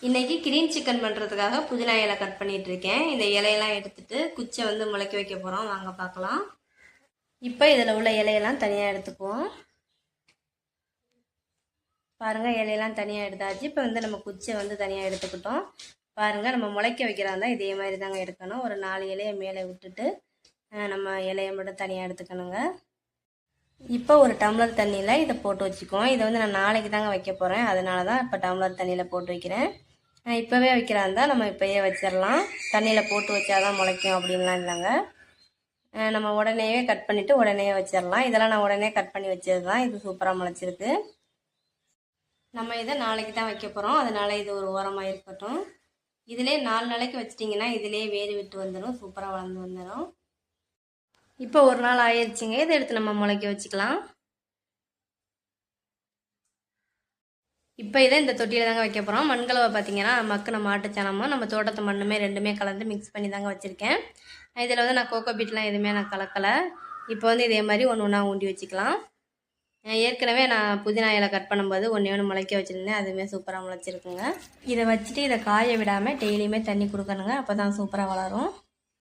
இன்றைக்கி green chicken பண்ணுறதுக்காக புதினா இலை கட் பண்ணிகிட்டு இருக்கேன். இந்த இலையெல்லாம் எடுத்துகிட்டு குச்சை வந்து முளைக்க வைக்க போகிறோம். வாங்க பார்க்கலாம். இப்போ இதில் உள்ள இலையெல்லாம் தனியாக எடுத்துக்குவோம். பாருங்கள், இலையெல்லாம் தனியாக எடுத்தாச்சு. இப்போ வந்து நம்ம குச்சை வந்து தனியாக எடுத்துக்கிட்டோம். பாருங்கள், நம்ம முளைக்க வைக்கிறாந்தா இதே மாதிரி தாங்க எடுக்கணும். ஒரு 4 இலையை மேலே விட்டுட்டு நம்ம இலையை மட்டும் தனியாக எடுத்துக்கணுங்க. இப்போ ஒரு டம்ளர் தண்ணியில் இதை போட்டு வச்சுக்குவோம். இதை வந்து நான் நாளைக்கு தாங்க வைக்க போகிறேன். அதனால தான் இப்போ டம்ளர் தண்ணியில் போட்டு வைக்கிறேன். இப்போவே வைக்கிறாந்தா நம்ம இப்போயே வச்சிடலாம். தண்ணியில் போட்டு வச்சாதான் முளைக்கும் அப்படின்லாம் இல்லைங்க. நம்ம உடனேவே கட் பண்ணிவிட்டு உடனே வச்சிடலாம். இதெல்லாம் நான் உடனே கட் பண்ணி வச்சது தான். இது சூப்பராக முளைச்சிருக்கு. நம்ம இதை நாளைக்கு தான் வைக்க போகிறோம். அதனால் இது ஒரு ஓரமாக இருக்கட்டும். இதிலே 4 நாளைக்கு வச்சிட்டிங்கன்னா இதிலே வேறு விட்டு வந்துடும். சூப்பராக வளர்ந்து வந்துடும். இப்போ ஒரு நாள் ஆயிடுச்சுங்க. இதை எடுத்து நம்ம முளைக்க வச்சுக்கலாம். இப்போ இதை இந்த தொட்டியில் தாங்க வைக்க போகிறோம். மண்கலவை பார்த்தீங்கன்னா மக்கின மாட்டுச்சாணமும் நம்ம தோட்டத்து மண்ணுமே ரெண்டுமே கலந்து மிக்ஸ் பண்ணி தாங்க வச்சுருக்கேன். இதில் வந்து நான் கோகோ பீட்லாம் எதுவுமே நான் கலக்கலை. இப்போ வந்து இதே மாதிரி ஒன்று ஒன்றா ஊண்டி வச்சுக்கலாம். ஏற்கனவே நான் புதினா இலை கட் பண்ணும்போது ஒன்று முளைக்க வச்சுருந்தேன். அதுவுமே சூப்பராக முளைச்சிருக்குங்க. இதை வச்சுட்டு இதை காய விடாமல் டெய்லியுமே தண்ணி கொடுக்கணுங்க. அப்போ தான் சூப்பராக வளரும்.